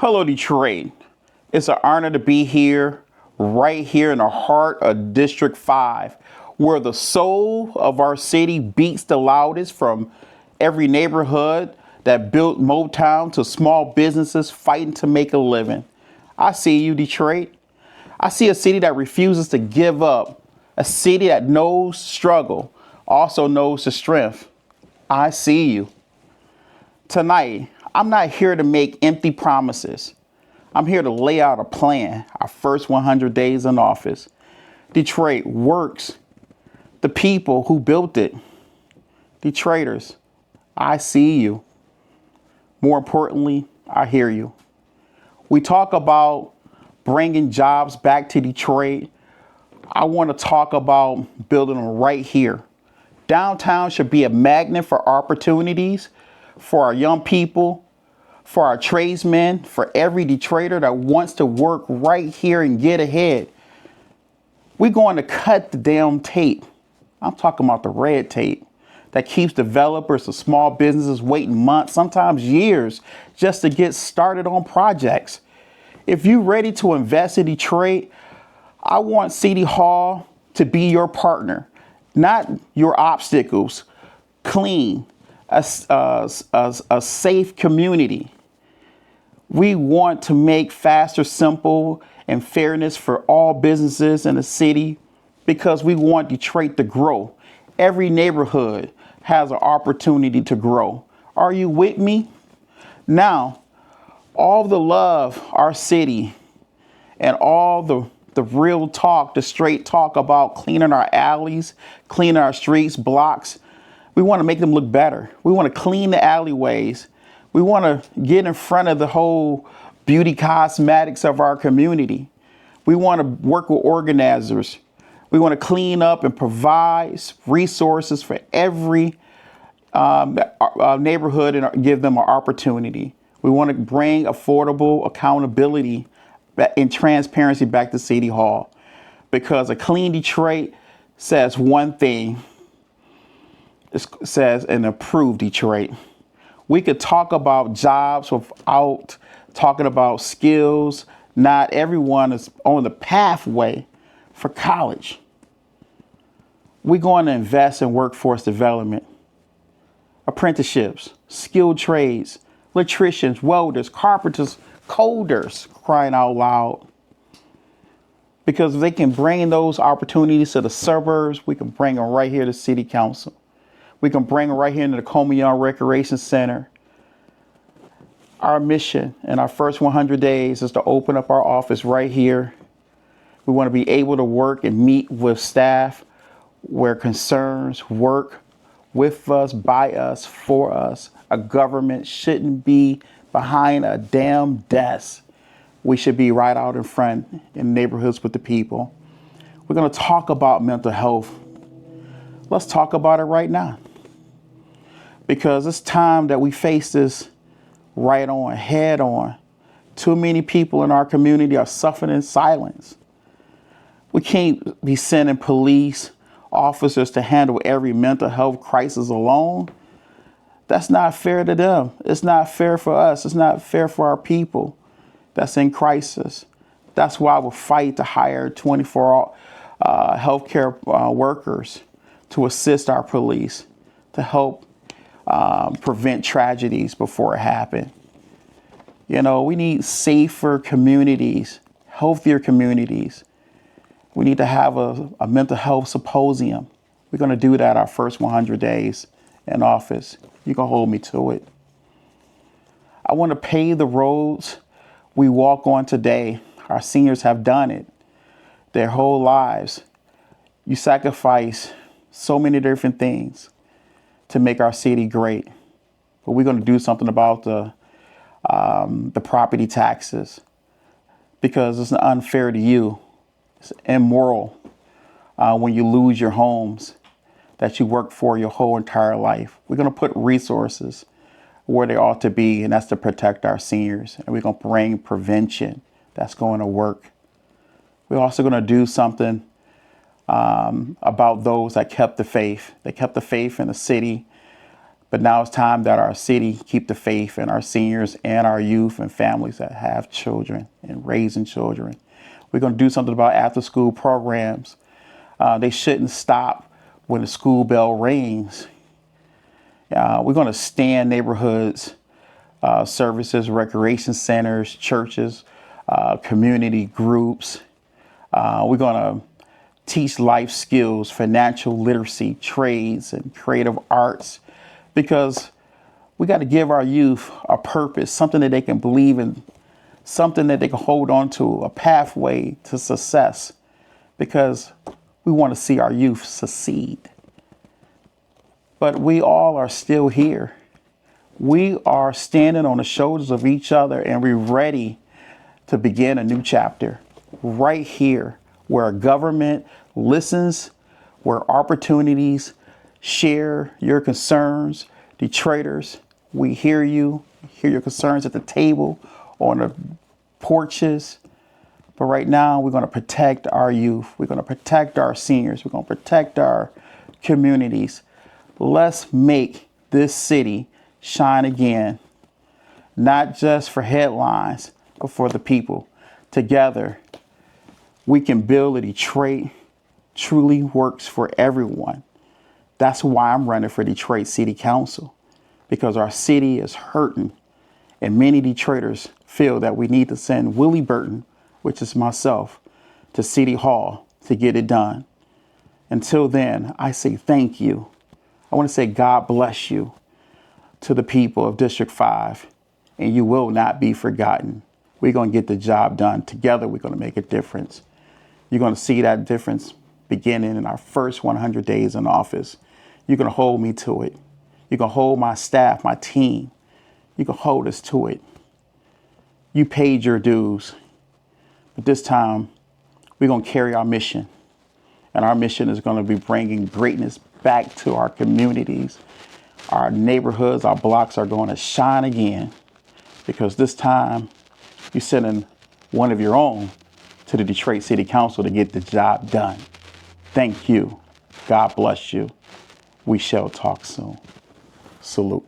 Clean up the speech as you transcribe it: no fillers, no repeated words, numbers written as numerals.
Hello, Detroit. It's an honor to be here, right here in the heart of District 5, where the soul of our city beats the loudest, from every neighborhood that built Motown to small businesses fighting to make a living. I see you, Detroit. I see a city that refuses to give up, a city that knows struggle, also knows the strength. I see you. Tonight, I'm not here to make empty promises. I'm here to lay out a plan, our first 100 days in office. Detroit works. The people who built it. Detroiters, I see you. More importantly, I hear you. We talk about bringing jobs back to Detroit. I want to talk about building them right here. Downtown should be a magnet for opportunities for our young people, for our tradesmen, for every Detroiter that wants to work right here and get ahead. We're going to cut the damn tape. I'm talking about the red tape that keeps developers and small businesses waiting months, sometimes years, just to get started on projects. If you're ready to invest in Detroit, I want City Hall to be your partner, not your obstacles. Clean, a safe community. We want to make faster, simple, and fairness for all businesses in the city because we want Detroit to grow. Every neighborhood has an opportunity to grow. Are you with me? Now, all the love our city and all the real talk, the straight talk about cleaning our alleys, cleaning our streets, blocks, we want to make them look better. We want to clean the alleyways. We want to get in front of the whole beauty cosmetics of our community. We want to work with organizers. We want to clean up and provide resources for every neighborhood and give them an opportunity. We want to bring affordable accountability and transparency back to City Hall, because a clean Detroit says one thing. It says an improved Detroit. We could talk about jobs without talking about skills. Not everyone is on the pathway for college. We're going to invest in workforce development, apprenticeships, skilled trades, electricians, welders, carpenters, coders, crying out loud. Because if they can bring those opportunities to the suburbs, we can bring them right here to City Council. We can bring them right here into the Coleman A Recreation Center. Our mission in our first 100 days is to open up our office right here. We want to be able to work and meet with staff where concerns work with us, by us, for us. A government shouldn't be behind a damn desk. We should be right out in front in neighborhoods with the people. We're going to talk about mental health. Let's talk about it right now, because it's time that we face this right on, head on. Too many people in our community are suffering in silence. We can't be sending police officers to handle every mental health crisis alone. That's not fair to them. It's not fair for us. It's not fair for our people that's in crisis. That's why we'll fight to hire 24 healthcare workers to assist our police, to help prevent tragedies before it happens. You know, we need safer communities, healthier communities. We need to have a mental health symposium. We're going to do that our first 100 days in office. You can hold me to it. I want to pave the roads we walk on today. Our seniors have done it their whole lives. You sacrifice so many different things to make our city great. But we're going to do something about the property taxes, because it's unfair to you. It's immoral when you lose your homes that you worked for your whole entire life. We're going to put resources where they ought to be, and that's to protect our seniors. And we're going to bring prevention that's going to work. We're also going to do something about those that kept the faith. They kept the faith in the city, But now it's time that our city keep the faith in our seniors and our youth and families that have children and raising children. We're going to do something about after school programs. They shouldn't stop when the school bell rings. We're going to stand neighborhoods, services, recreation centers, churches, community groups. We're going to teach life skills, financial literacy, trades, and creative arts, because we got to give our youth a purpose, something that they can believe in, something that they can hold on to, a pathway to success, because we want to see our youth succeed. But we all are still here. We are standing on the shoulders of each other, and we're ready to begin a new chapter right here, where government listens, where opportunities share your concerns. Detroiters, we hear you, hear your concerns at the table, on the porches. But right now, we're going to protect our youth. We're going to protect our seniors. We're going to protect our communities. Let's make this city shine again, not just for headlines, but for the people. Together, we can build a Detroit truly works for everyone. That's why I'm running for Detroit City Council, because our city is hurting, and many Detroiters feel that we need to send Willie Burton, which is myself, to City Hall to get it done. Until then, I say thank you. I want to say God bless you to the people of District 5, and you will not be forgotten. We're going to get the job done. Together, we're going to make a difference. You're going to see that difference beginning in our first 100 days in office. You're going to hold me to it. You're going to hold my staff, my team. You can hold us to it. You paid your dues. But this time, we're going to carry our mission. And our mission is going to be bringing greatness back to our communities. Our neighborhoods, our blocks are going to shine again, because this time you're sending one of your own to the Detroit City Council to get the job done. Thank you. God bless you. We shall talk soon. Salute.